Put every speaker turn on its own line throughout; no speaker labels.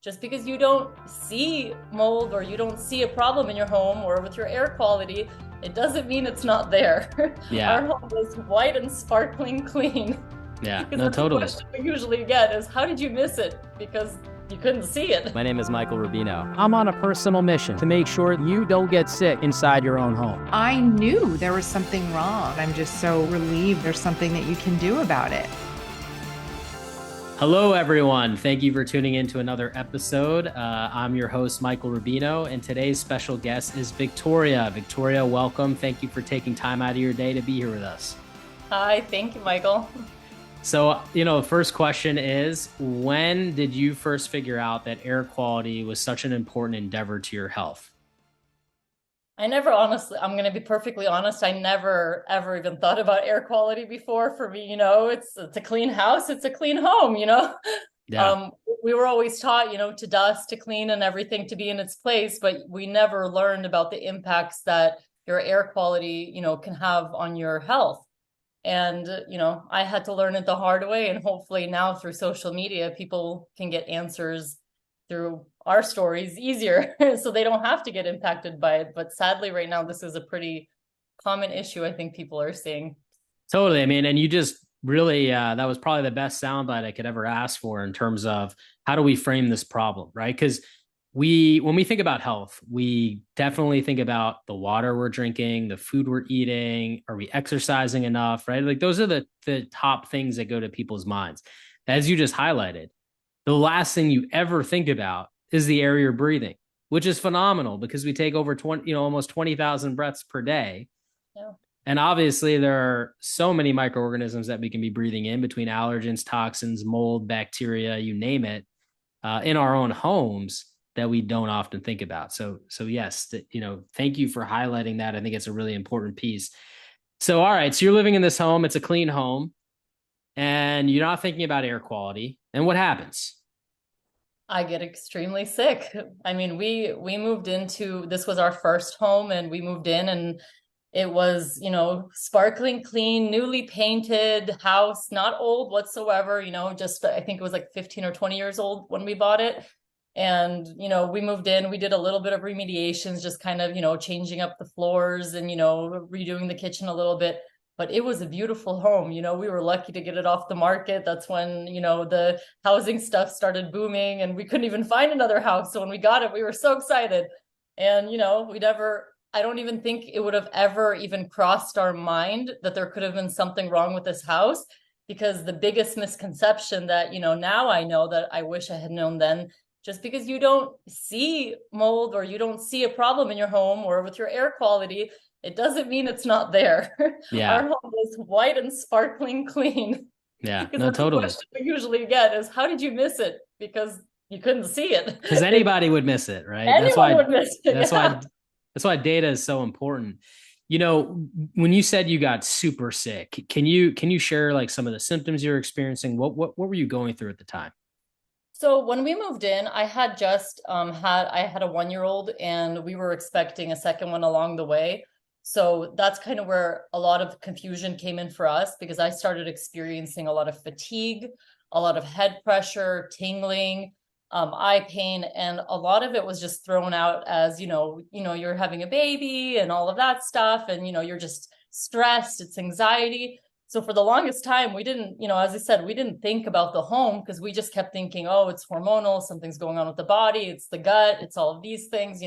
Just because you don't see mold or you don't see a problem in your home or with your air quality, it doesn't mean it's not there. Our
Yeah.
home is white and sparkling clean.
Yeah.
Because
No,
that's the
totally.
question we usually get is how did you miss it? Because you couldn't see it.
My name is Michael Rubino. I'm on a personal mission to make sure you don't get sick inside your own home.
I knew there was something wrong. I'm just so relieved there's something that you can do about it.
Hello, everyone. Thank you for tuning in to another episode. I'm your host, Michael Rubino, and today's special guest is Viktoriya. Viktoriya, welcome. Thank you for taking time out of your day to be here with us.
Hi, thank you, Michael.
So, the first question is, when did you first figure out that air quality was such an important endeavor to your health?
I never honestly, I'm going to be perfectly honest. I never ever even thought about air quality before. For me, it's a clean house, it's a clean home.
Yeah.
Um, we were always taught, to dust, to clean and everything to be in its place, but we never learned about the impacts that your air quality, can have on your health. And, I had to learn it the hard way. And hopefully now through social media, people can get answers through our stories easier so they don't have to get impacted by it. But sadly, right now, this is a pretty common issue I think people are seeing.
Totally. I mean, and you just really, that was probably the best soundbite I could ever ask for in terms of how do we frame this problem, right? Because when we think about health, we definitely think about the water we're drinking, the food we're eating, are we exercising enough, right? Like those are the top things that go to people's minds. As you just highlighted, the last thing you ever think about is the air you're breathing, which is phenomenal because we take over 20, almost 20,000 breaths per day.
Yeah.
And obviously, there are so many microorganisms that we can be breathing in between allergens, toxins, mold, bacteria, you name it, in our own homes that we don't often think about. So yes, thank you for highlighting that. I think it's a really important piece. So, all right, so you're living in this home. It's a clean home, and you're not thinking about air quality. And what happens?
I get extremely sick. I mean, we moved into this was our first home and we moved in and it was, sparkling clean, newly painted house, not old whatsoever, just I think it was like 15 or 20 years old when we bought it. And, we moved in, we did a little bit of remediations, just kind of, changing up the floors and, redoing the kitchen a little bit. But it was a beautiful home. We were lucky to get it off the market. That's when, the housing stuff started booming and we couldn't even find another house. So when we got it, we were so excited. And, I don't even think it would have ever even crossed our mind that there could have been something wrong with this house, because the biggest misconception that, now I know that I wish I had known then, just because you don't see mold or you don't see a problem in your home or with your air quality, it doesn't mean it's not there. Our
Yeah.
home is white and sparkling clean.
Yeah.
Because
No,
that's the
totally.
question we usually get is how did you miss it? Because you couldn't see it.
Because anybody would miss it, right? That's
Anyone
why
would miss it.
that's
Yeah.
why that's why data is so important. When you said you got super sick, can you share like some of the symptoms you were experiencing? What were you going through at the time?
So when we moved in, I had just I had a 1 year old and we were expecting a second one along the way. So that's kind of where a lot of confusion came in for us because I started experiencing a lot of fatigue, a lot of head pressure, tingling, eye pain, and a lot of it was just thrown out as, you're having a baby and all of that stuff, and you're just stressed, it's anxiety. So for the longest time, we didn't, as I said, we didn't think about the home because we just kept thinking, oh, it's hormonal, something's going on with the body, it's the gut, it's all of these things.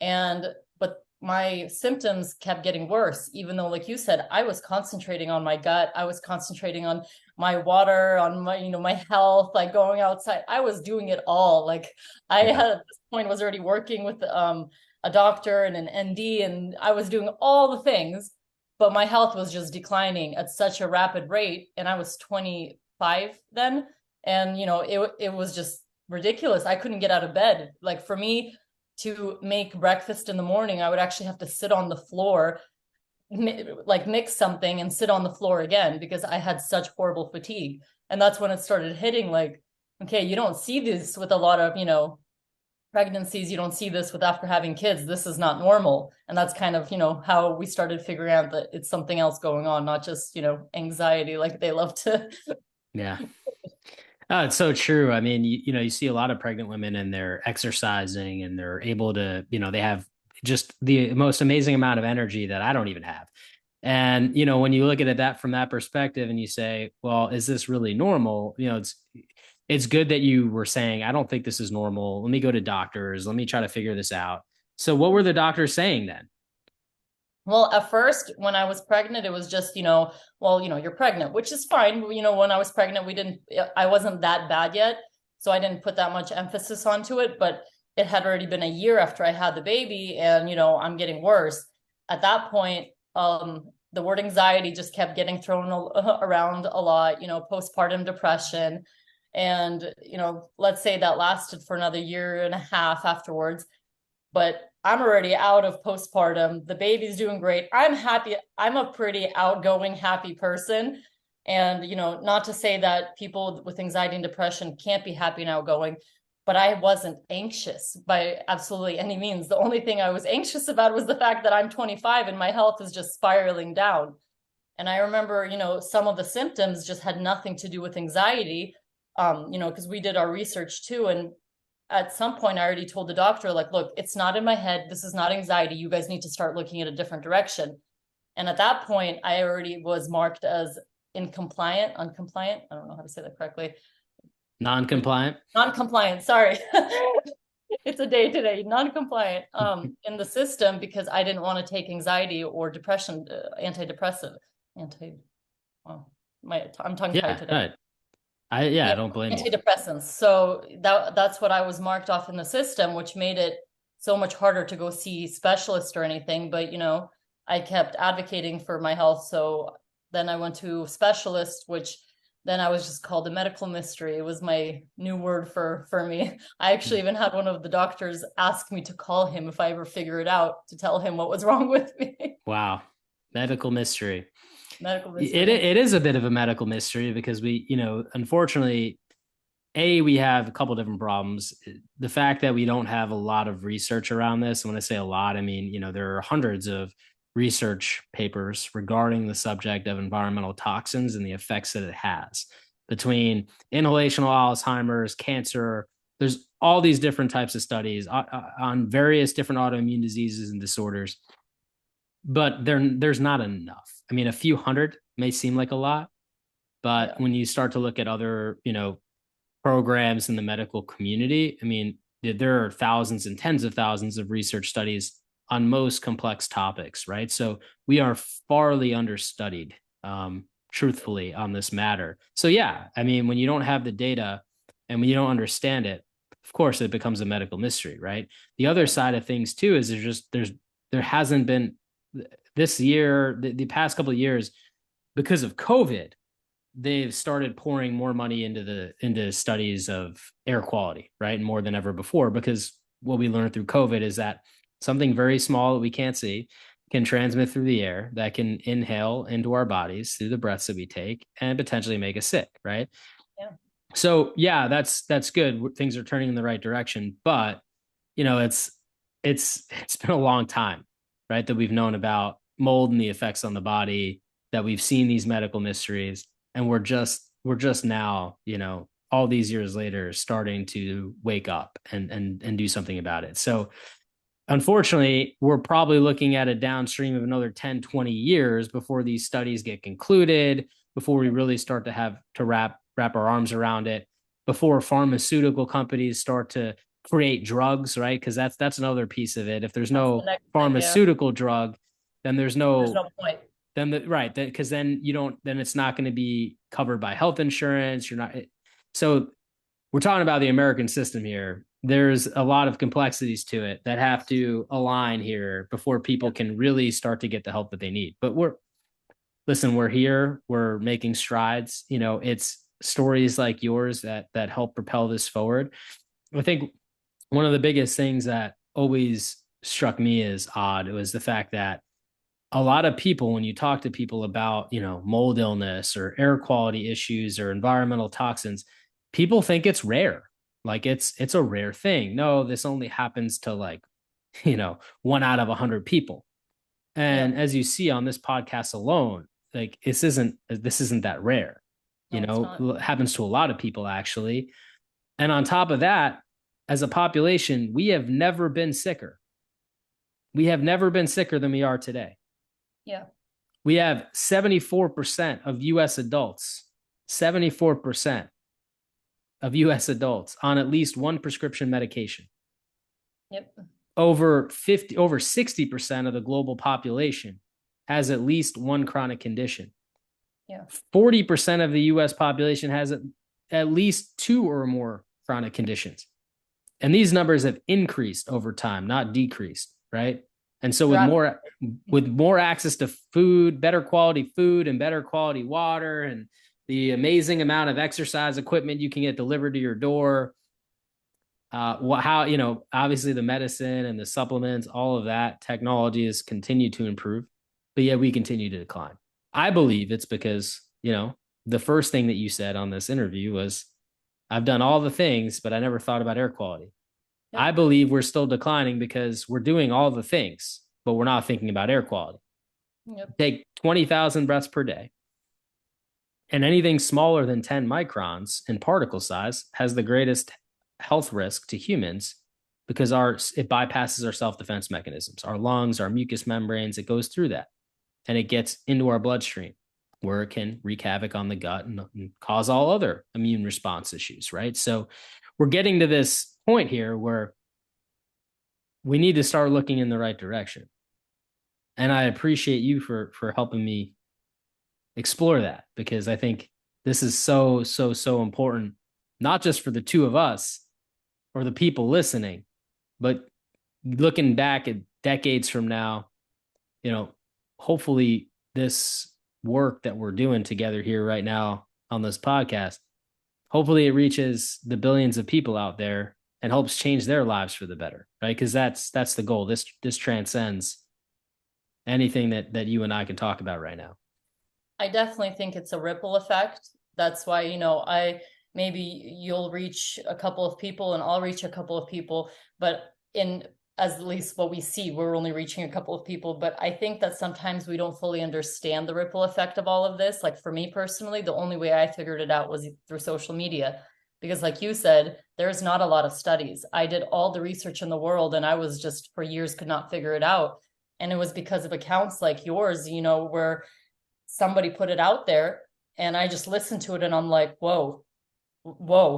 And but my symptoms kept getting worse, even though, like you said, I was concentrating on my gut, I was concentrating on my water, on my health, like going outside. I was doing it all. Like I
Yeah.
had at this point was already working with a doctor and an ND, and I was doing all the things, but my health was just declining at such a rapid rate. And I was 25 then. And, it was just ridiculous. I couldn't get out of bed. Like for me to make breakfast in the morning, I would actually have to sit on the floor, like mix something and sit on the floor again because I had such horrible fatigue. And that's when it started hitting like, okay, you don't see this with a lot of, pregnancies, you don't see this with after having kids, this is not normal. And that's kind of how we started figuring out that it's something else going on, not just anxiety like they love to.
Yeah. Oh, it's so true. I mean, you see a lot of pregnant women and they're exercising and they're able to, they have just the most amazing amount of energy that I don't even have. And, when you look at it that from that perspective and you say, well, is this really normal? It's good that you were saying, I don't think this is normal. Let me go to doctors. Let me try to figure this out. So what were the doctors saying then?
Well, at first, when I was pregnant, it was just, well, you're pregnant, which is fine. When I was pregnant, I wasn't that bad yet. So I didn't put that much emphasis onto it. But it had already been a year after I had the baby, and, I'm getting worse. At that point, the word anxiety just kept getting thrown around a lot, postpartum depression. And, let's say that lasted for another year and a half afterwards. But I'm already out of postpartum. The baby's doing great. I'm happy. I'm a pretty outgoing, happy person. And, not to say that people with anxiety and depression can't be happy and outgoing, but I wasn't anxious by absolutely any means. The only thing I was anxious about was the fact that I'm 25 and my health is just spiraling down. And I remember, some of the symptoms just had nothing to do with anxiety, because we did our research too. And at some point, I already told the doctor, like, look, it's not in my head. This is not anxiety. You guys need to start looking at a different direction. And at that point, I already was marked as uncompliant. I don't know how to say that correctly.
Non-compliant?
Non-compliant. Sorry. It's a day today. Non-compliant in the system because I didn't want to take anxiety or depression, antidepressant. Well, I'm tongue-tied
Yeah,
today.
right. I don't blame you.
Antidepressants. So that's what I was marked off in the system, which made it so much harder to go see specialists or anything. But I kept advocating for my health. So then I went to specialist, which then I was just called a medical mystery. It was my new word for me. I actually even had one of the doctors ask me to call him if I ever figure it out, to tell him what was wrong with me.
Wow. Medical mystery.
Medical mystery.
It is a bit of a medical mystery because we, unfortunately, we have a couple different problems. The fact that we don't have a lot of research around this, and when I say a lot, I mean, there are hundreds of research papers regarding the subject of environmental toxins and the effects that it has between inhalational Alzheimer's, cancer. There's all these different types of studies on various different autoimmune diseases and disorders, but there's not enough. I mean, a few hundred may seem like a lot, but when you start to look at other, programs in the medical community, I mean, there are thousands and tens of thousands of research studies on most complex topics, right? So we are farly understudied, truthfully, on this matter. So yeah, I mean, when you don't have the data and when you don't understand it, of course, it becomes a medical mystery, right? The other side of things too is there hasn't been this year, the past couple of years, because of COVID, they've started pouring more money into studies of air quality, right? And more than ever before, because what we learned through COVID is that something very small that we can't see can transmit through the air, that can inhale into our bodies through the breaths that we take and potentially make us sick, right?
Yeah.
So yeah, that's good. Things are turning in the right direction, but it's been a long time, right, that we've known about mold and the effects on the body, that we've seen these medical mysteries, and we're just now, all these years later, starting to wake up and do something about it. So unfortunately, we're probably looking at a downstream of another 10, 20 years before these studies get concluded, before we really start to have to wrap our arms around it, before pharmaceutical companies start to create drugs, right? Because that's another piece of it. If there's no pharmaceutical drug, then there's no
point.
Because then it's not going to be covered by health insurance. So we're talking about the American system here. There's a lot of complexities to it that have to align here before people can really start to get the help that they need. But we're here, we're making strides. It's stories like yours that help propel this forward. I think one of the biggest things that always struck me as odd was the fact that a lot of people, when you talk to people about, mold illness or air quality issues or environmental toxins, people think it's rare. Like it's a rare thing. No, this only happens to 1 out of 100 people. And as you see on this podcast alone, like this isn't that rare. You
No, it's
know,
not.
happens to a lot of people actually. And on top of that, as a population, we have never been sicker. We have never been sicker than we are today.
Yeah.
We have 74% of US adults, 74% of US adults on at least one prescription medication.
Yep.
Over 60% of the global population has at least one chronic condition.
Yeah.
40% of the US population has at least two or more chronic conditions. And these numbers have increased over time, not decreased, right? And so with more access to food, better quality food and better quality water, and the amazing amount of exercise equipment you can get delivered to your door, obviously the medicine and the supplements, all of that technology has continued to improve, but yet we continue to decline. I believe it's because, the first thing that you said on this interview was, I've done all the things, but I never thought about air quality. Yep. I believe we're still declining because we're doing all the things, but we're not thinking about air quality.
Yep.
Take 20,000 breaths per day, and anything smaller than 10 microns in particle size has the greatest health risk to humans because it bypasses our self-defense mechanisms, our lungs, our mucous membranes. It goes through that and it gets into our bloodstream where it can wreak havoc on the gut and cause all other immune response issues, right? So we're getting to this point here where we need to start looking in the right direction. And I appreciate you for helping me explore that, because I think this is so important, not just for the two of us or the people listening, but looking back at decades from now, hopefully this work that we're doing together here right now on this podcast, hopefully it reaches the billions of people out there and helps change their lives for the better, right? Because that's the goal. This transcends anything that you and I can talk about right now.
I definitely think it's a ripple effect. That's why, maybe you'll reach a couple of people and I'll reach a couple of people, but as at least what we see, we're only reaching a couple of people. But I think that sometimes we don't fully understand the ripple effect of all of this. Like for me personally, the only way I figured it out was through social media, because like you said, there's not a lot of studies. I did all the research in the world and I was just for years could not figure it out. And it was because of accounts like yours, where somebody put it out there and I just listened to it and I'm like, whoa,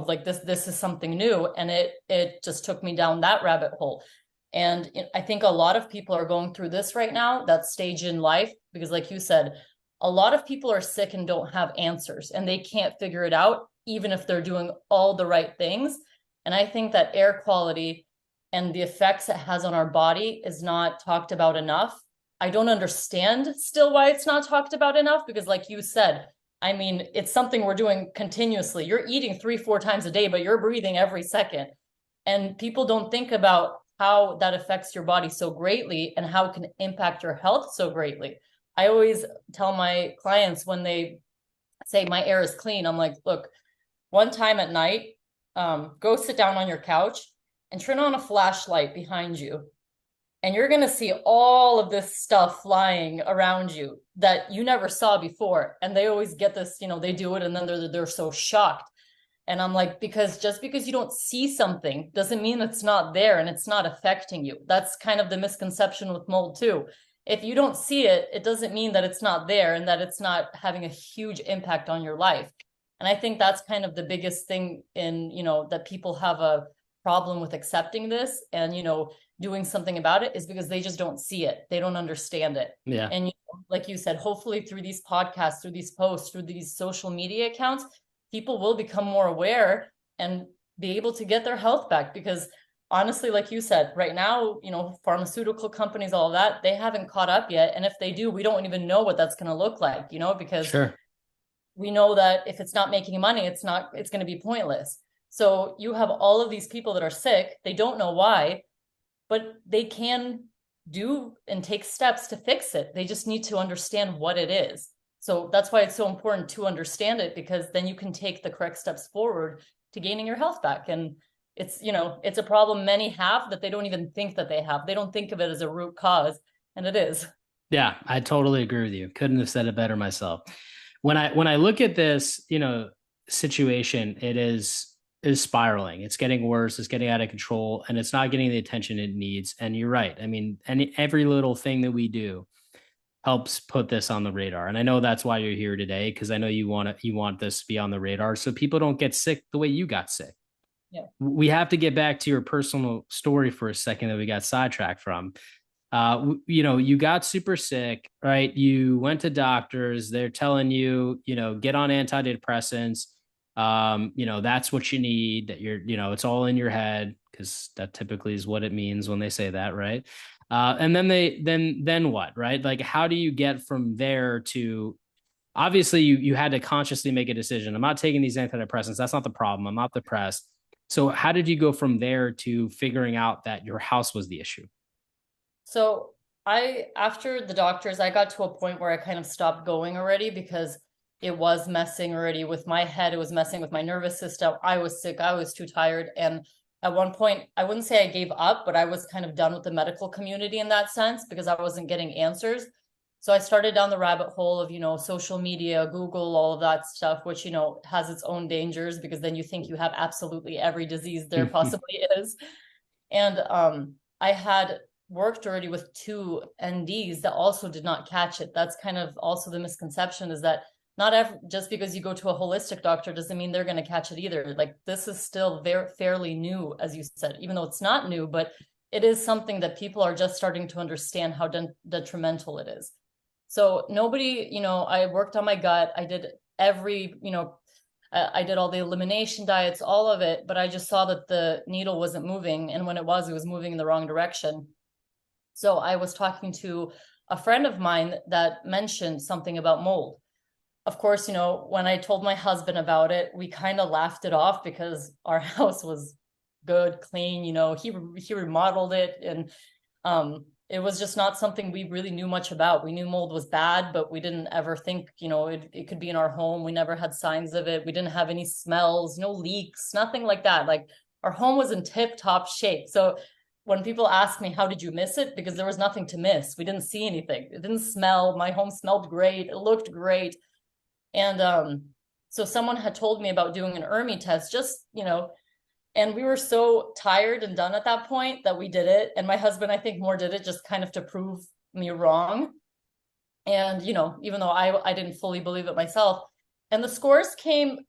like this is something new. And it just took me down that rabbit hole. And I think a lot of people are going through this right now, that stage in life, because like you said, a lot of people are sick and don't have answers and they can't figure it out, even if they're doing all the right things. And I think that air quality and the effects it has on our body is not talked about enough. I don't understand still why it's not talked about enough, because like you said, it's something we're doing continuously. You're eating 3-4 times a day, but you're breathing every second. And people don't think about how that affects your body so greatly and how it can impact your health so greatly. I always tell my clients when they say my air is clean, I'm like, look, one time at night, go sit down on your couch and turn on a flashlight behind you. And you're going to see all of this stuff flying around you that you never saw before. And they always get this, they do it and then they're so shocked. And I'm like, just because you don't see something doesn't mean it's not there and it's not affecting you. That's kind of the misconception with mold too. If you don't see it, it doesn't mean that it's not there and that it's not having a huge impact on your life. And I think that's kind of the biggest thing that people have a problem with accepting this and, doing something about it, is because they just don't see it. They don't understand it.
Yeah.
And like you said, hopefully through these podcasts, through these posts, through these social media accounts, people will become more aware and be able to get their health back. Because honestly, like you said, right now, pharmaceutical companies, all of that, they haven't caught up yet. And if they do, we don't even know what that's going to look like, because
sure,
we know that if it's not making money, it's going to be pointless. So you have all of these people that are sick. They don't know why, but they can do and take steps to fix it. They just need to understand what it is. So that's why it's so important to understand it, because then you can take the correct steps forward to gaining your health back. And it's a problem many have that they don't even think that they have. They don't think of it as a root cause, and it is.
Yeah, I totally agree with you. Couldn't have said it better myself. when I look at this, situation, it is spiraling. It's getting worse. It's getting out of control, and it's not getting the attention it needs. And you're right. I mean, and every little thing that we do helps put this on the radar. And I know that's why you're here today, because I know you want this to be on the radar so people don't get sick the way you got sick.
Yeah.
We have to get back to your personal story for a second that we got sidetracked from. You got super sick, right? You went to doctors. They're telling you, get on antidepressants. That's what you need, that it's all in your head, because that typically is what it means when they say that, right? And then what, right? Like, how do you get from there to, obviously you had to consciously make a decision. I'm not taking these antidepressants. That's not the problem. I'm not depressed. So how did you go from there to figuring out that your house was the issue?
So after the doctors, I got to a point where I kind of stopped going already because it was messing already with my head. It was messing with my nervous system. I was sick. I was too tired. And at one point, I wouldn't say I gave up, but I was kind of done with the medical community in that sense because I wasn't getting answers. So I started down the rabbit hole of, social media, Google, all of that stuff, which, has its own dangers because then you think you have absolutely every disease there possibly is. And I had worked already with two NDs that also did not catch it. That's kind of also the misconception, is that just because you go to a holistic doctor doesn't mean they're going to catch it either. Like, this is still very fairly new, as you said, even though it's not new, but it is something that people are just starting to understand how detrimental it is. So nobody, I worked on my gut. I did I did all the elimination diets, all of it, but I just saw that the needle wasn't moving. And when it was moving in the wrong direction. So I was talking to a friend of mine that mentioned something about mold. Of course, when I told my husband about it, we kind of laughed it off because our house was good, clean, he remodeled it, and it was just not something we really knew much about. We knew mold was bad, but we didn't ever think, it could be in our home. We never had signs of it. We didn't have any smells, no leaks, nothing like that. Like, our home was in tip-top shape. So when people ask me, how did you miss it? Because there was nothing to miss. We didn't see anything. It didn't smell. My home smelled great. It looked great. And so someone had told me about doing an ERMI test, and we were so tired and done at that point that we did it. And my husband, I think, more did it just kind of to prove me wrong. And, even though I didn't fully believe it myself. And the scores came,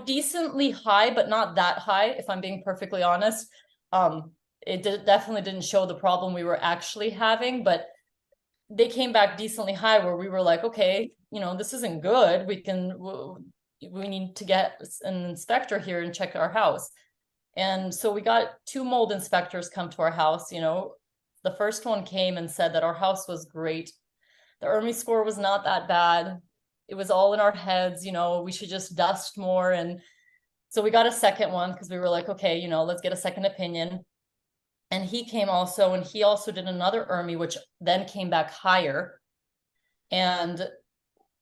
decently high, but not that high, if I'm being perfectly honest. Definitely didn't show the problem we were actually having, but they came back decently high where we were like, okay, this isn't good. We need to get an inspector here and check our house. And so we got two mold inspectors come to our house. The first one came and said that our house was great. The ERMI score was not that bad. It was all in our heads, we should just dust more. And so we got a second one because we were like, okay, let's get a second opinion. And he came also, and he also did another ERMI, which then came back higher. And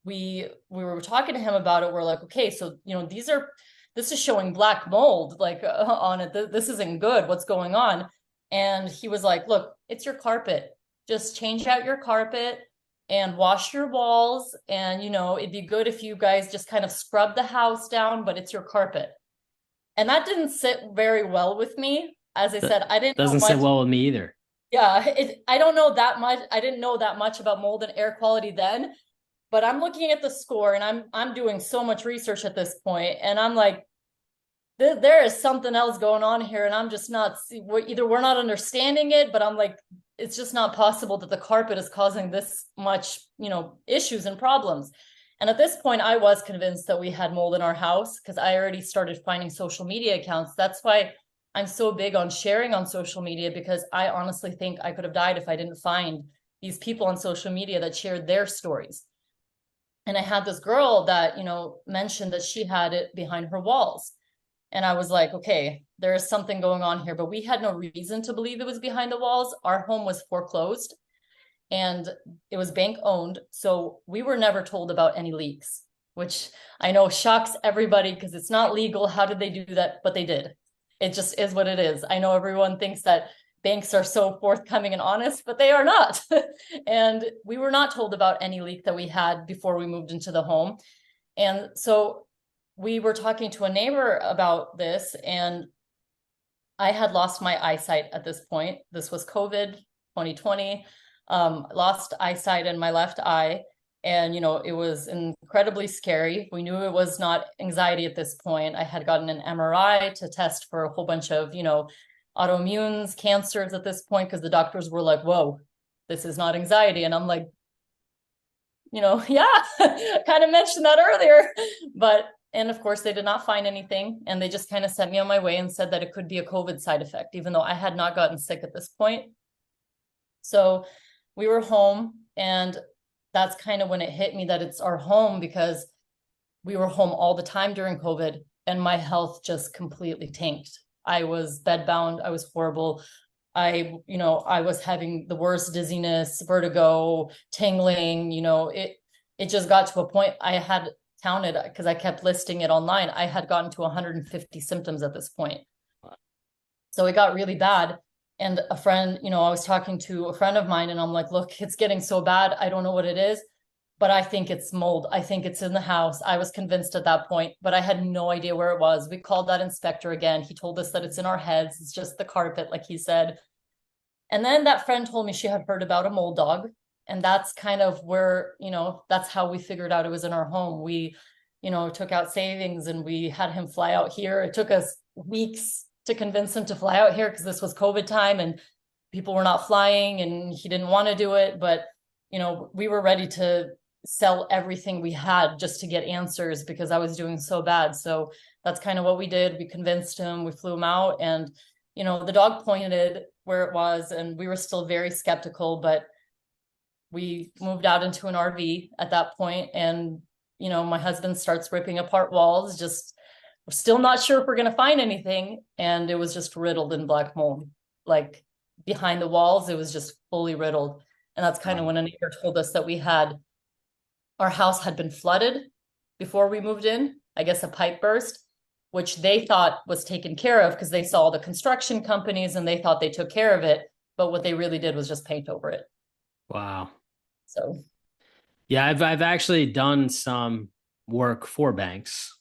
we were talking to him about it. We're like, okay, so, this is showing black mold, like on it. This isn't good. What's going on? And he was like, look, it's your carpet. Just change out your carpet and wash your walls. And, it'd be good if you guys just kind of scrub the house down, but it's your carpet. And that didn't sit very well with me. As I said, I didn't know
Doesn't sit well with me either.
Yeah, I don't know that much. I didn't know that much about mold and air quality then, but I'm looking at the score and I'm doing so much research at this point, and I'm like, there is something else going on here, and I'm just not. Either we're not understanding it, but I'm like, it's just not possible that the carpet is causing this much, issues and problems. And at this point, I was convinced that we had mold in our house because I already started finding social media accounts. That's why I'm so big on sharing on social media, because I honestly think I could have died if I didn't find these people on social media that shared their stories. And I had this girl that, mentioned that she had it behind her walls. And I was like, okay, there is something going on here, but we had no reason to believe it was behind the walls. Our home was foreclosed and it was bank owned. So we were never told about any leaks, which I know shocks everybody because it's not legal. How did they do that? But they did. It just is what it is. I know everyone thinks that banks are so forthcoming and honest, but they are not. And we were not told about any leak that we had before we moved into the home. And so we were talking to a neighbor about this, and I had lost my eyesight at this point. This was COVID 2020. Lost eyesight in my left eye. And, it was incredibly scary. We knew it was not anxiety at this point. I had gotten an MRI to test for a whole bunch of, autoimmunes, cancers at this point, because the doctors were like, whoa, this is not anxiety. And I'm like, yeah, kind of mentioned that earlier. And of course, they did not find anything. And they just kind of sent me on my way and said that it could be a COVID side effect, even though I had not gotten sick at this point. So we were home, and that's kind of when it hit me that it's our home, because we were home all the time during COVID, and my health just completely tanked. I was bedbound. I was horrible. I was having the worst dizziness, vertigo, tingling, it just got to a point I had counted, because I kept listing it online. I had gotten to 150 symptoms at this point. So it got really bad. And a friend, I was talking to a friend of mine, and I'm like, look, it's getting so bad. I don't know what it is, but I think it's mold. I think it's in the house. I was convinced at that point, but I had no idea where it was. We called that inspector again. He told us that it's in our heads. It's just the carpet, like he said. And then that friend told me she had heard about a mold dog. And that's kind of where, that's how we figured out it was in our home. We, took out savings, and we had him fly out here. It took us weeks to convince him to fly out here, because this was COVID time and people were not flying, and he didn't want to do it. But, we were ready to sell everything we had just to get answers, because I was doing so bad. So that's kind of what we did. We convinced him, we flew him out, and, the dog pointed where it was, and we were still very skeptical, but we moved out into an RV at that point. And, my husband starts ripping apart walls. Just, we're still not sure if we're going to find anything. And it was just riddled in black mold, like behind the walls. It was just fully riddled. And that's kind of when a neighbor told us that our house had been flooded before we moved in. I guess a pipe burst, which they thought was taken care of, because they saw the construction companies and they thought they took care of it. But what they really did was just paint over it.
Wow.
So,
yeah, I've actually done some work for banks.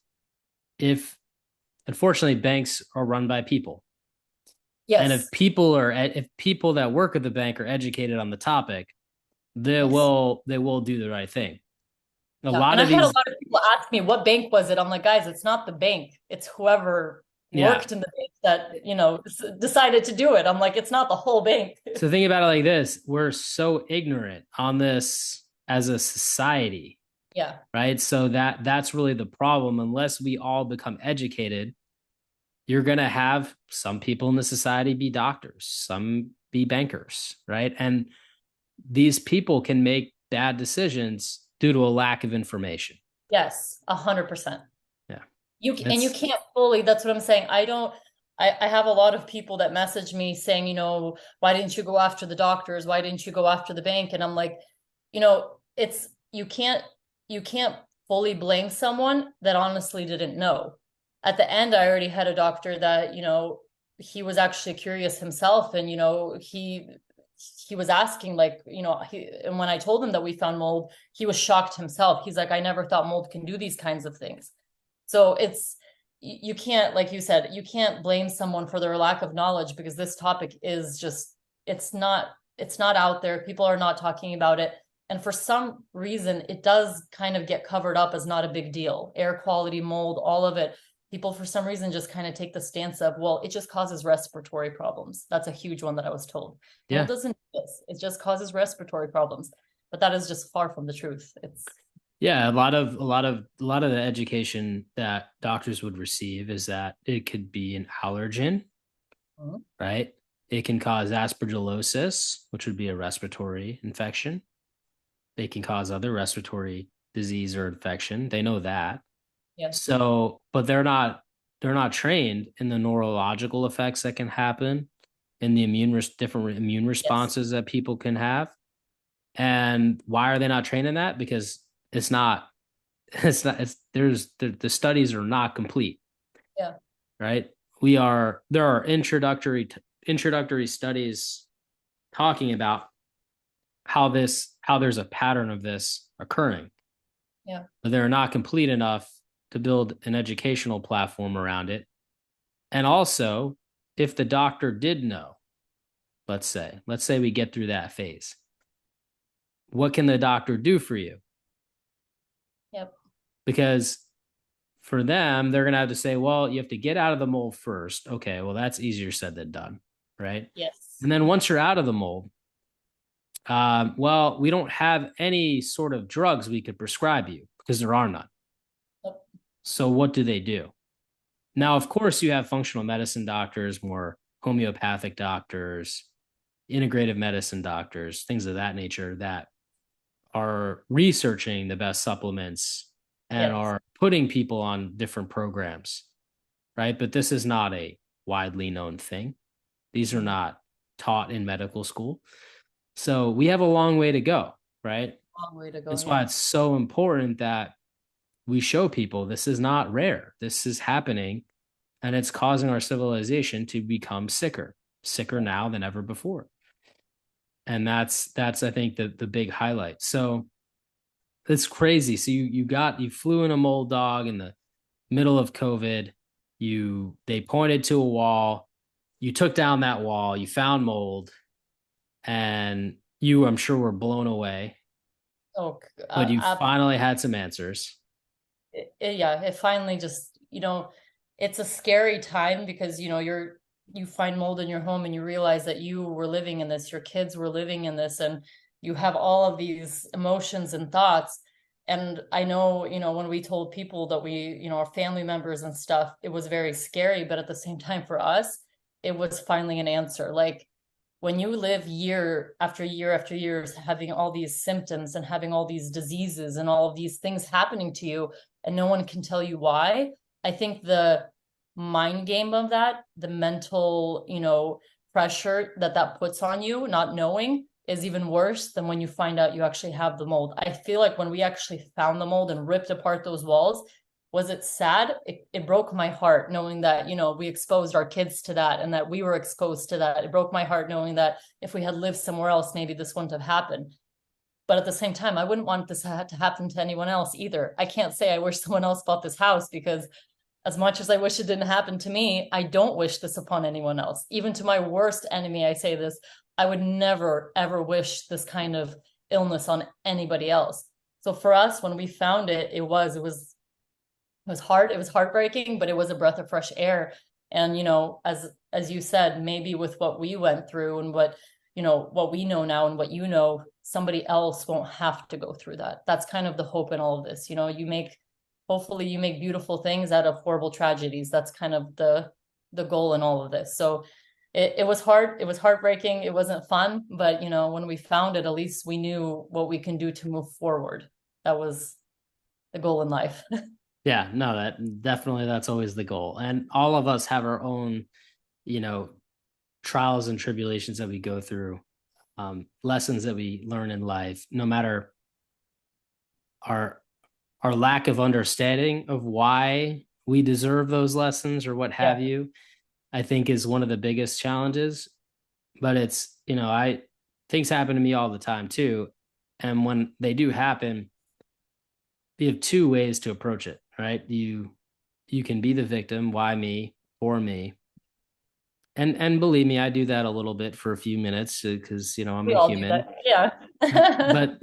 Unfortunately, banks are run by people.
yes.
And if people that work at the bank are educated on the topic, they will do the right thing.
I've had a lot of people ask me, what bank was it? I'm like, guys, it's not the bank. It's whoever worked in the bank that, decided to do it. I'm like, it's not the whole bank.
So think about it like this. We're so ignorant on this as a society.
Yeah.
Right. So that's really the problem. Unless we all become educated, you're going to have some people in the society be doctors, some be bankers. Right. And these people can make bad decisions due to a lack of information.
Yes. 100%.
Yeah.
You can't fully, that's what I'm saying. I have a lot of people that message me saying, why didn't you go after the doctors? Why didn't you go after the bank? And I'm like, you can't fully blame someone that honestly didn't know. At the end, I already had a doctor that, he was actually curious himself. And, he was asking, like, and when I told him that we found mold, he was shocked himself. He's like, I never thought mold can do these kinds of things. So you can't, like you said, you can't blame someone for their lack of knowledge, because this topic is just, it's not out there. People are not talking about it. And for some reason, it does kind of get covered up as not a big deal. Air quality, mold, all of it. People, for some reason, just kind of take the stance of, well, it just causes respiratory problems. That's a huge one that I was told. Yeah. Mold doesn't do this. It just causes respiratory problems. But that is just far from the truth.
Yeah, a lot of the education that doctors would receive is that it could be an allergen, right? It can cause aspergillosis, which would be a respiratory infection. They can cause other respiratory disease or infection. They know that.
Yes.
So, but they're not trained in the neurological effects that can happen, in the different immune responses that people can have. And why are they not trained in that? Because the studies are not complete.
Yeah.
Right. There are introductory introductory studies talking about how there's a pattern of this occurring.
Yeah.
But they're not complete enough to build an educational platform around it. And also, if the doctor did know, let's say we get through that phase, what can the doctor do for you?
Yep.
Because for them, they're going to have to say, well, you have to get out of the mold first. Okay, well, that's easier said than done, right?
Yes.
And then once you're out of the mold, well, we don't have any sort of drugs we could prescribe you because there are none.
Yep.
So what do they do? Now, of course, you have functional medicine doctors, more homeopathic doctors, integrative medicine doctors, things of that nature that are researching the best supplements and
Yes.
are putting people on different programs, right? But this is not a widely known thing. These are not taught in medical school. So we have a long way to go, right?
Long way to go.
That's why
Yeah.
it's so important that we show people this is not rare. This is happening and it's causing our civilization to become sicker now than ever before. And that's I think the big highlight. So it's crazy. So you flew in a mold dog in the middle of COVID. They pointed to a wall. You took down that wall. You found mold, and I'm sure, were blown away.
Oh,
But you finally had some answers.
yeah, it finally just, it's a scary time because, you find mold in your home and you realize that you were living in this, your kids were living in this, and you have all of these emotions and thoughts. And I know, when we told people that our family members and stuff, it was very scary, but at the same time for us, it was finally an answer. Like when you live year after year after years having all these symptoms and having all these diseases and all of these things happening to you and no one can tell you why, I think the mind game of that, the mental, pressure that puts on you, not knowing, is even worse than when you find out you actually have the mold. I feel like when we actually found the mold and ripped apart those walls, was it sad? It broke my heart knowing that, we exposed our kids to that and that we were exposed to that. It broke my heart knowing that if we had lived somewhere else, maybe this wouldn't have happened. But at the same time, I wouldn't want this to happen to anyone else either. I can't say I wish someone else bought this house because as much as I wish it didn't happen to me, I don't wish this upon anyone else. Even to my worst enemy, I say this, I would never, ever wish this kind of illness on anybody else. So for us, when we found it, it was hard. It was heartbreaking, but it was a breath of fresh air. And, as you said, maybe with what we went through and what we know now and what somebody else won't have to go through that. That's kind of the hope in all of this. Hopefully you make beautiful things out of horrible tragedies. That's kind of the goal in all of this. So it was hard. It was heartbreaking. It wasn't fun, but when we found it, at least we knew what we can do to move forward. That was the goal in life.
Yeah, no, that's always the goal. And all of us have our own, trials and tribulations that we go through, lessons that we learn in life, no matter our lack of understanding of why we deserve those lessons or what have you, I think is one of the biggest challenges. But it's, things happen to me all the time too. And when they do happen, you have two ways to approach it, right? You can be the victim, why me, or me. And believe me, I do that a little bit for a few minutes because I'm
We
a
all do
human.
that. Yeah.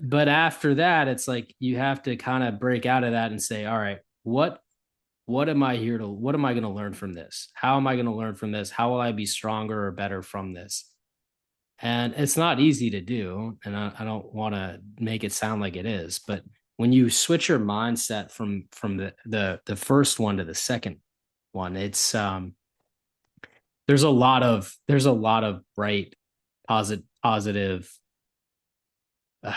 but after that, it's like you have to kind of break out of that and say, all right, what am I going to learn from this? How am I going to learn from this? How will I be stronger or better from this? And it's not easy to do, and I don't want to make it sound like it is, but when you switch your mindset from the first one to the second one, it's there's a lot of bright positive
I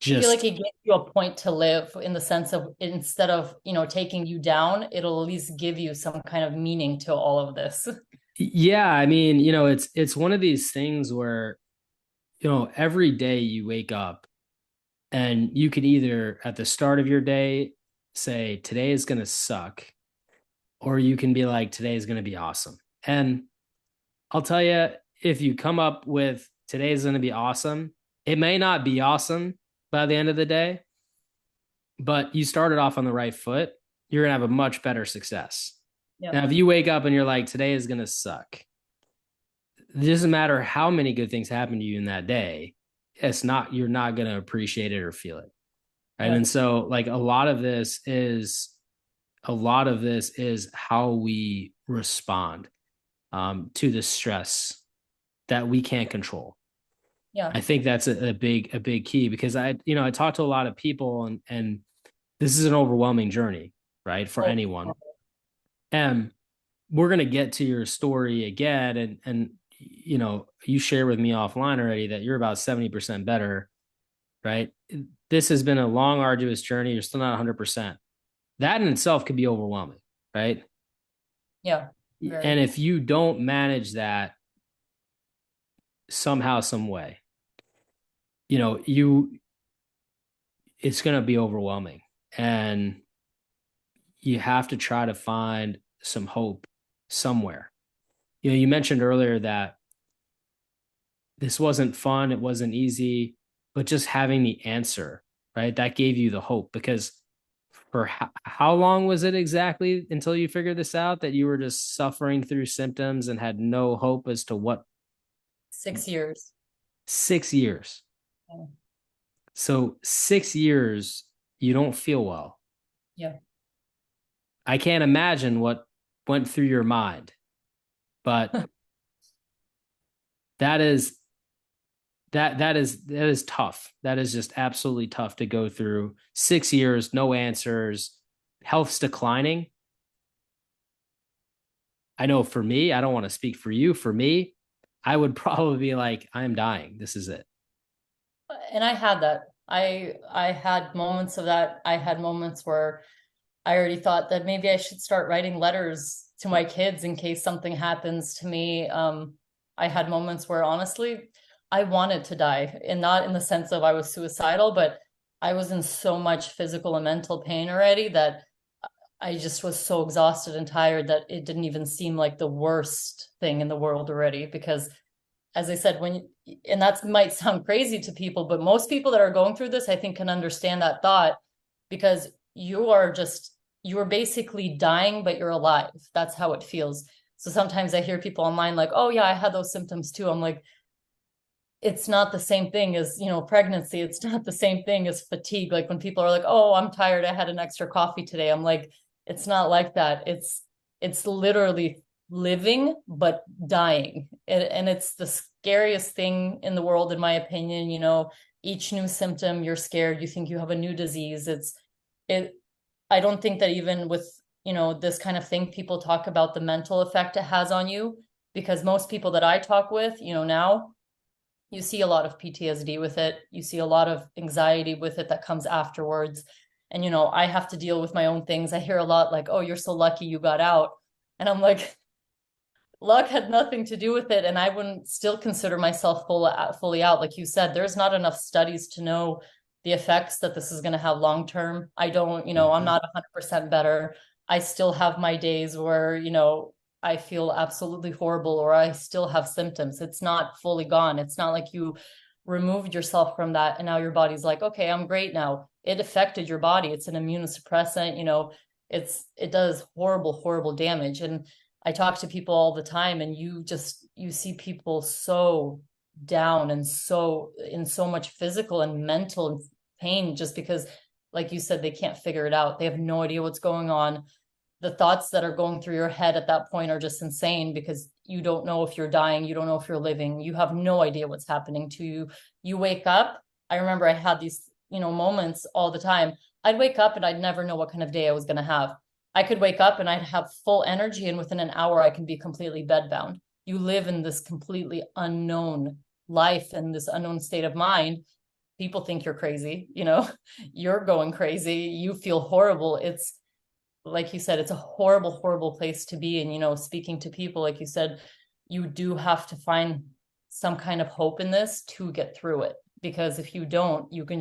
feel like it gives you a point to live in the sense of instead of, taking you down, it'll at least give you some kind of meaning to all of this.
Yeah, I mean, it's one of these things where, every day you wake up and you could either at the start of your day say, today is going to suck, or you can be like, today is going to be awesome. And I'll tell you, if you come up with today is going to be awesome, it may not be awesome by the end of the day, but you started off on the right foot, you're going to have a much better success.
Yeah.
Now, if you wake up and you're like, today is going to suck, it doesn't matter how many good things happen to you in that day. You're not going to appreciate it or feel it. Right.
Yeah.
And so like a lot of this is how we respond to the stress that we can't control.
Yeah.
I think that's a big key, because I talk to a lot of people, and this is an overwhelming journey, right? For
Oh,
anyone. And we're going to get to your story again. And, you share with me offline already that you're about 70% better, right? This has been a long, arduous journey. You're still not 100%. That in itself could be overwhelming, right?
yeah.
And if you don't manage that somehow, some way, it's going to be overwhelming, and you have to try to find some hope somewhere. You mentioned earlier that this wasn't fun, it wasn't easy, but just having the answer, right? That gave you the hope, because for how long was it exactly until you figured this out, that you were just suffering through symptoms and had no hope as to what?
6 years.
6 years.
Yeah.
So 6 years, you don't feel well.
Yeah.
I can't imagine what went through your mind, but that is tough. That is just absolutely tough to go through. 6 years, no answers, health's declining. I know for me, I don't want to speak for you. For me, I would probably be like, I am dying. This is it.
And I had that. I had moments of that. I had moments where I already thought that maybe I should start writing letters to my kids in case something happens to me. I had moments where honestly, I wanted to die, and not in the sense of I was suicidal, but I was in so much physical and mental pain already that I just was so exhausted and tired that it didn't even seem like the worst thing in the world already. Because as I said, and that might sound crazy to people, but most people that are going through this, I think, can understand that thought, because you're basically dying, but you're alive. That's how it feels. So sometimes I hear people online like, oh yeah, I had those symptoms too. I'm like, it's not the same thing as, pregnancy. It's not the same thing as fatigue. Like when people are like, oh, I'm tired, I had an extra coffee today. I'm like, it's not like that. It's literally living, but dying. And it's the scariest thing in the world, in my opinion. Each new symptom, you're scared, you think you have a new disease. I don't think that even with, this kind of thing, people talk about the mental effect it has on you, because most people that I talk with, now, you see a lot of PTSD with it. You see a lot of anxiety with it that comes afterwards. And, I have to deal with my own things. I hear a lot like, oh, you're so lucky you got out. And I'm like, luck had nothing to do with it. And I wouldn't still consider myself fully out. Like you said, there's not enough studies to know the effects that this is going to have long term. I don't, I'm not 100% better. I still have my days where, I feel absolutely horrible, or I still have symptoms. It's not fully gone. It's not like you removed yourself from that and now your body's like, okay, I'm great now. It affected your body. It's an immunosuppressant, it does horrible damage. And I talk to people all the time, and you see people so down and so in so much physical and mental pain, just because, like you said, they can't figure it out. They have no idea what's going on. The thoughts that are going through your head at that point are just insane, because you don't know if you're dying. You don't know if you're living. You have no idea what's happening to you. You wake up. I remember I had these, moments all the time. I'd wake up and I'd never know what kind of day I was going to have. I could wake up and I'd have full energy, and within an hour, I can be completely bedbound. You live in this completely unknown life and this unknown state of mind. People think you're crazy, you're going crazy. You feel horrible. It's, like you said, it's a horrible place to be. And, speaking to people, like you said, you do have to find some kind of hope in this to get through it. Because if you don't, you can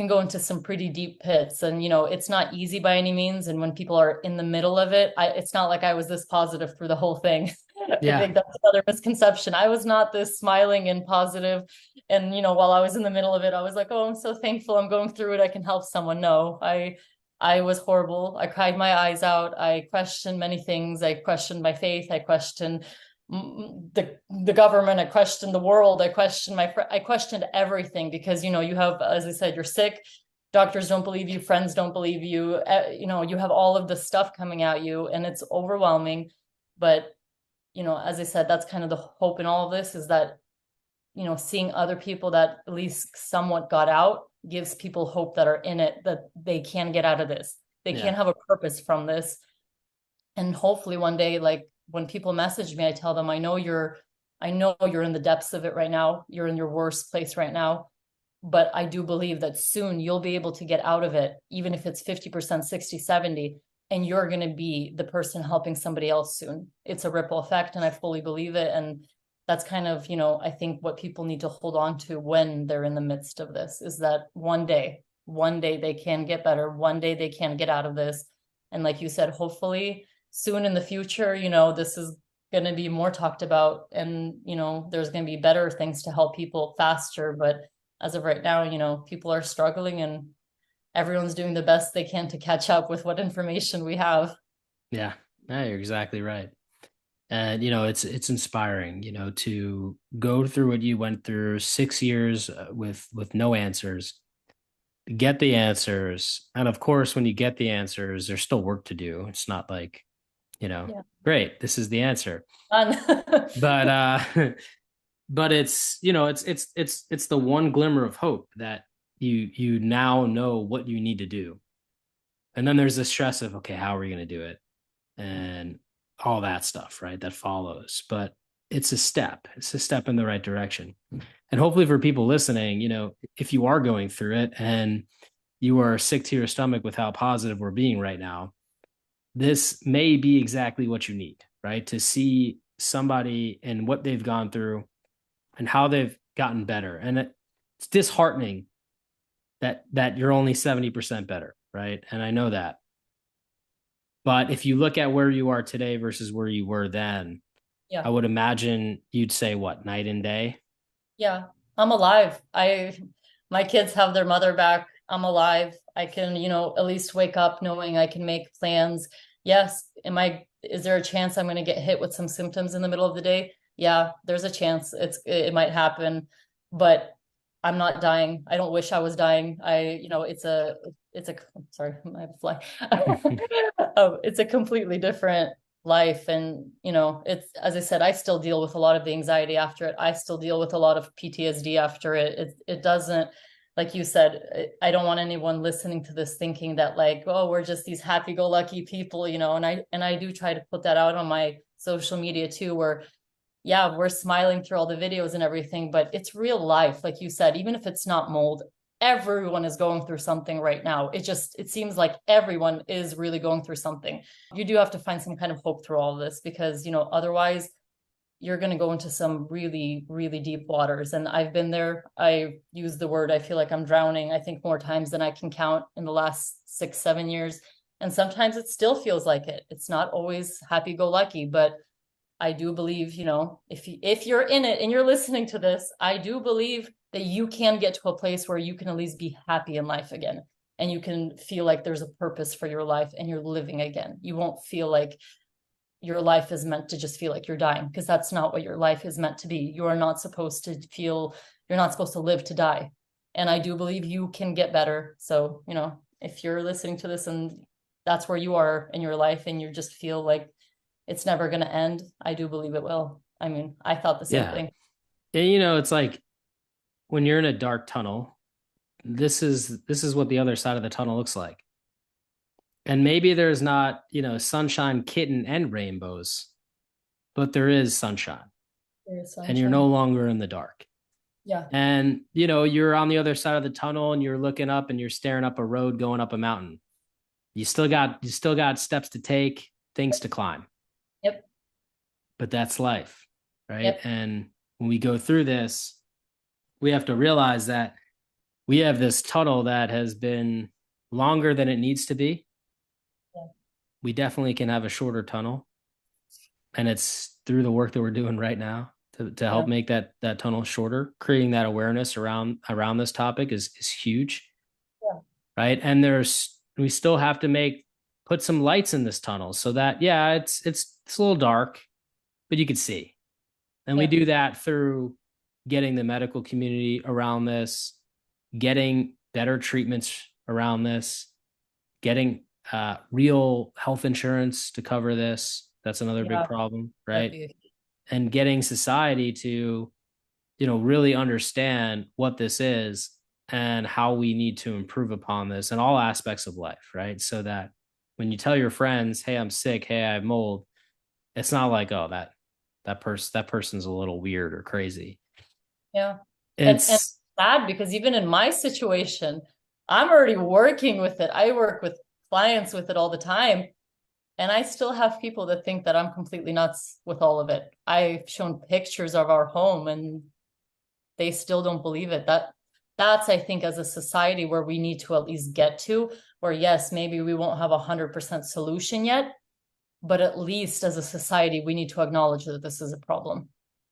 go into some pretty deep pits. And, it's not easy by any means. And when people are in the middle of it, it's not like I was this positive through the whole thing. I
Yeah.
think that's another misconception. I was not this smiling and positive. And, while I was in the middle of it, I was like, oh, I'm so thankful I'm going through it. I can help someone. No, I was horrible. I cried my eyes out. I questioned many things. I questioned my faith. I questioned the government. I questioned the world. I questioned everything because, you have, as I said, you're sick. Doctors don't believe you. Friends don't believe you. You have all of this stuff coming at you and it's overwhelming. But, as I said, that's kind of the hope in all of this is that, seeing other people that at least somewhat got out gives people hope that are in it, that they can get out of this. They
Yeah.
can have a purpose from this. And hopefully one day, like when people message me, I tell them, I know you're in the depths of it right now. You're in your worst place right now. But I do believe that soon you'll be able to get out of it, even if it's 50%, 60, 70, and you're going to be the person helping somebody else soon. It's a ripple effect, and I fully believe it. And that's kind of, I think what people need to hold on to when they're in the midst of this is that one day they can get better. One day they can get out of this. And like you said, hopefully soon in the future, this is going to be more talked about and, there's going to be better things to help people faster. But as of right now, people are struggling and everyone's doing the best they can to catch up with what information we have.
Yeah. Yeah, you're exactly right. And it's inspiring, to go through what you went through 6 years with no answers, get the answers. And of course, when you get the answers, there's still work to do. It's not like,
Yeah.
great, this is the answer.
Fun.
But but it's the one glimmer of hope that you now know what you need to do. And then there's the stress of, okay, how are we going to do it? And all that stuff, right? That follows. But it's a step. It's a step in the right direction. And hopefully for people listening, if you are going through it and you are sick to your stomach with how positive we're being right now, this may be exactly what you need, right? To see somebody and what they've gone through and how they've gotten better. And it's disheartening that you're only 70% better, right? And I know that. But if you look at where you are today versus where you were then, I
Yeah.
would imagine you'd say what, night and day?
Yeah. I'm alive. My kids have their mother back. I'm alive. I can, at least wake up knowing I can make plans. Yes. Is there a chance I'm going to get hit with some symptoms in the middle of the day? Yeah, there's a chance it might happen, but I'm not dying. I don't wish I was dying. Sorry, I have a fly. Oh, it's a completely different life. And, it's, as I said, I still deal with a lot of the anxiety after it. I still deal with a lot of PTSD after it. It doesn't, like you said, I don't want anyone listening to this thinking that like, oh, we're just these happy-go-lucky people, and I do try to put that out on my social media too, where yeah, we're smiling through all the videos and everything, but it's real life. Like you said, even if it's not mold, everyone is going through something right now. It seems like everyone is really going through something. You do have to find some kind of hope through all of this because, otherwise you're going to go into some really, really deep waters. And I've been there. I use the word, I feel like I'm drowning, I think more times than I can count in the last 6, 7 years. And sometimes it still feels like it. It's not always happy go lucky, but I do believe, if you're in it and you're listening to this, I do believe that you can get to a place where you can at least be happy in life again. And you can feel like there's a purpose for your life and you're living again. You won't feel like your life is meant to just feel like you're dying, because that's not what your life is meant to be. You're not supposed to live to die. And I do believe you can get better. So, if you're listening to this and that's where you are in your life and you just feel like it's never going to end, I do believe it will. I mean, I thought the same
Yeah.
thing.
And it's like when you're in a dark tunnel, this is what the other side of the tunnel looks like. And maybe there's not, sunshine, kitten, and rainbows, but there is sunshine. And you're no longer in the dark.
Yeah.
And you're on the other side of the tunnel and you're looking up and you're staring up a road going up a mountain. You still got steps to take, things to climb.
Yep.
But that's life, right?
Yep.
And when we go through this, we have to realize that we have this tunnel that has been longer than it needs to be.
Yeah.
We definitely can have a shorter tunnel. And it's through the work that we're doing right now to help
Yeah.
make that tunnel shorter. Creating that awareness around this topic is huge,
Yeah.
right? And we still have to put some lights in this tunnel so that, yeah, it's a little dark, but you can see. And we
Yeah.
do that through getting the medical community around this, getting better treatments around this, getting real health insurance to cover this. That's another big
Yeah.
problem,
That'd
right?
be,
And getting society to, really understand what this is and how we need to improve upon this in all aspects of life, right? So that when you tell your friends, "Hey, I'm sick. Hey, I have mold," it's not like, "Oh, that person's a little weird or crazy."
yeah. And
It's
sad because even in my situation, I'm already working with it. I work with clients with it all the time. And I still have people that think that I'm completely nuts with all of it. I've shown pictures of our home and they still don't believe it. That's I think as a society where we need to at least get to, where yes, maybe we won't have 100% solution yet, but at least as a society, we need to acknowledge that this is a problem.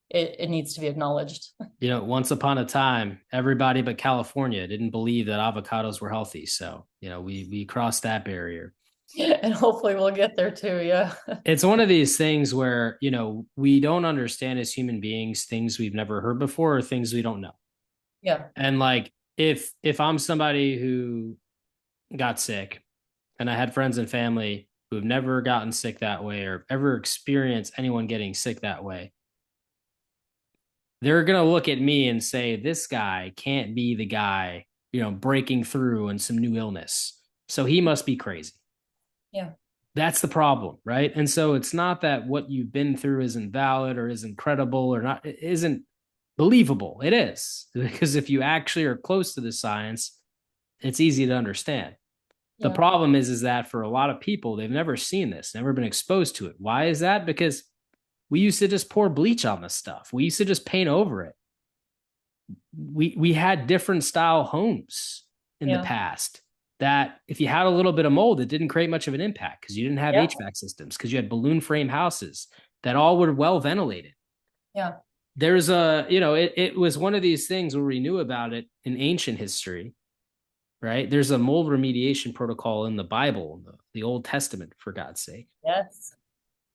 It needs to be acknowledged.
once upon a time, everybody but California didn't believe that avocados were healthy. So, we crossed that barrier.
And hopefully we'll get there too. Yeah.
It's one of these things where, we don't understand as human beings things we've never heard before or things we don't know.
Yeah.
And like if I'm somebody who got sick and I had friends and family who have never gotten sick that way or ever experienced anyone getting sick that way, they're going to look at me and say, this guy can't be the guy, breaking through in some new illness. So he must be crazy.
Yeah.
That's the problem, right? And so it's not that what you've been through isn't valid or isn't credible or not, it isn't believable. It is, because if you actually are close to the science, it's easy to understand. The
Yeah.
problem is that for a lot of people, they've never seen this, never been exposed to it. Why is that? Because we used to just pour bleach on this stuff. We used to just paint over it. We had different style homes in the
Yeah.
past that if you had a little bit of mold, it didn't create much of an impact because you didn't have
Yeah.
HVAC systems, because you had balloon frame houses that all were well ventilated.
Yeah.
There's it was one of these things where we knew about it in ancient history, right? There's a mold remediation protocol in the Bible, the Old Testament, for God's sake.
Yes.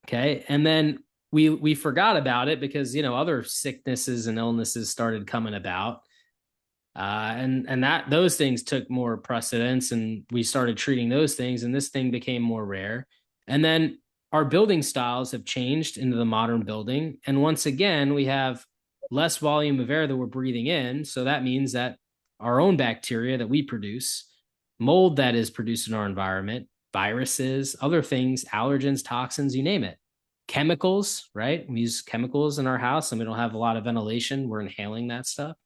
Okay. And then we forgot about it because, other sicknesses and illnesses started coming about. And that those things took more precedence and we started treating those things and this thing became more rare. And then our building styles have changed into the modern building. And once again, we have less volume of air that we're breathing in. So that means that our own bacteria that we produce, mold that is produced in our environment, viruses, other things, allergens, toxins, you name it, chemicals, right? We use chemicals in our house and we don't have a lot of ventilation. We're inhaling that stuff.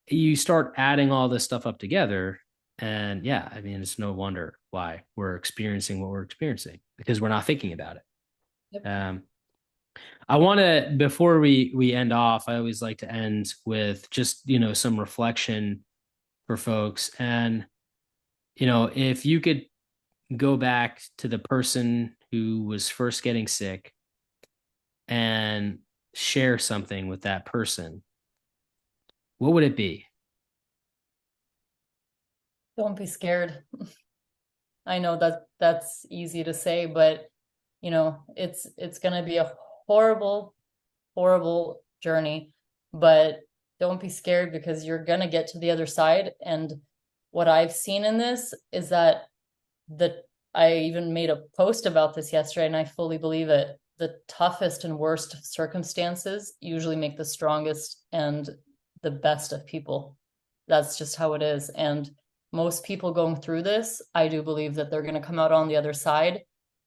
You start adding all this stuff up together. And yeah, I mean, it's no wonder why we're experiencing what we're experiencing because we're not thinking about it.
Yep.
I want to, before we end off, I always like to end with just, some reflection for folks. And, if you could go back to the person who was first getting sick and share something with that person, what would it be?
Don't be scared. I know that that's easy to say, but it's going to be a horrible, horrible journey, but don't be scared because you're going to get to the other side. And what I've seen in this is that I even made a post about this yesterday and I fully believe it. The toughest and worst circumstances usually make the strongest and the best of people. That's just how it is. And most people going through this, I do believe that they're going to come out on the other side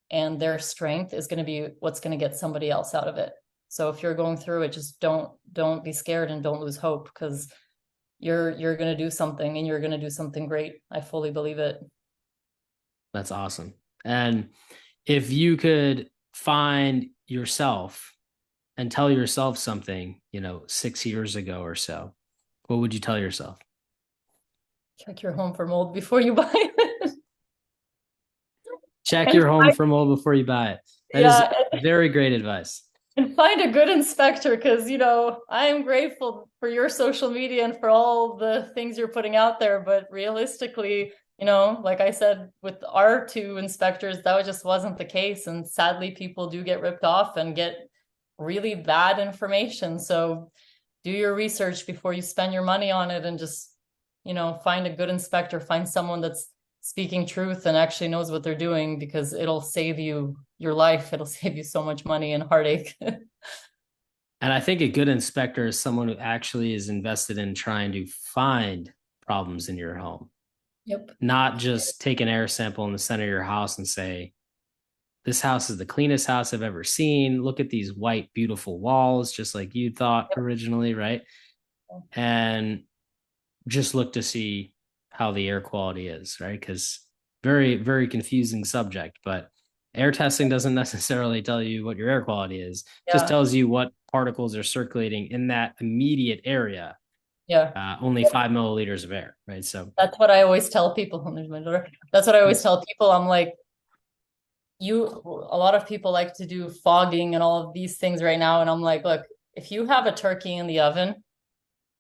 and their strength is going to be what's going to get somebody else out of it. So if you're going through it, just don't be scared and don't lose hope because you're going to do something and you're going to do something great. I fully believe it.
That's awesome. And if you could find yourself and tell yourself something, 6 years ago or so, what would you tell yourself?
Check your home for mold before you buy it.
Check
And
your home for mold before you buy it. That is
Yeah,
very great advice.
and find a good inspector because, I am grateful for your social media and for all the things you're putting out there. But realistically, like I said, with our two inspectors, that just wasn't the case. And sadly, people do get ripped off and get really bad information. So do your research before you spend your money on it and just, find a good inspector, find someone that's speaking truth and actually knows what they're doing because it'll save you your life. It'll save you so much money and heartache.
And I think a good inspector is someone who actually is invested in trying to find problems in your home,
Yep.
not just take an air sample in the center of your house and say, this house is the cleanest house I've ever seen. Look at these white, beautiful walls, just like you thought
Yep.
originally, right? And just look to see how the air quality is, right? Because very, very confusing subject, but air testing doesn't necessarily tell you what your air quality is. It just
Yeah.
tells you what particles are circulating in that immediate area.
Yeah.
Only 5 milliliters of air, right? So
That's what I always tell people. There's my daughter. That's what I always tell people. I'm like, a lot of people like to do fogging and all of these things right now. And I'm like, look, if you have a turkey in the oven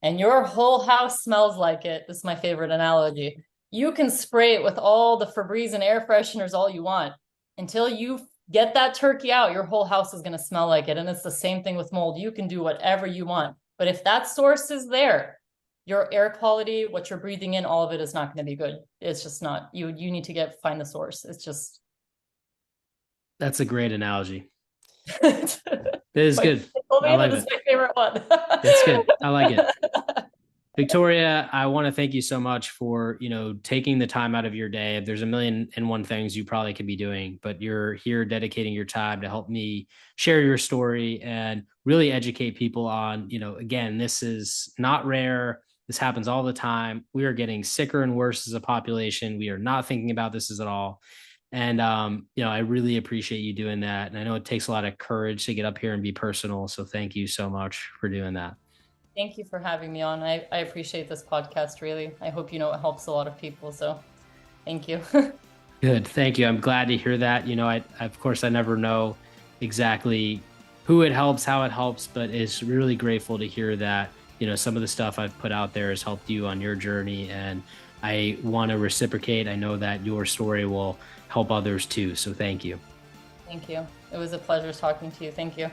and your whole house smells like it, this is my favorite analogy. You can spray it with all the Febreze and air fresheners all you want. Until you get that turkey out, your whole house is going to smell like it. And it's the same thing with mold. You can do whatever you want. But if that source is there, your air quality, what you're breathing in, all of it is not going to be good. It's just not. You need to find the source. It's just.
That's a great analogy.
It
is good. I like
it. My favorite one.
That's good. I like it. Viktoriya, I want to thank you so much for, taking the time out of your day. There's a million and one things you probably could be doing, but you're here dedicating your time to help me share your story and really educate people on, again, this is not rare. This happens all the time. We are getting sicker and worse as a population. We are not thinking about this at all. And, I really appreciate you doing that. And I know it takes a lot of courage to get up here and be personal. So thank you so much for doing that.
Thank you for having me on. I appreciate this podcast, really. I hope, it helps a lot of people. So thank you.
Good. Thank you. I'm glad to hear that. Of course, I never know exactly who it helps, how it helps, but it's really grateful to hear that, some of the stuff I've put out there has helped you on your journey. And I want to reciprocate. I know that your story will help others too. So thank you.
Thank you. It was a pleasure talking to you. Thank you.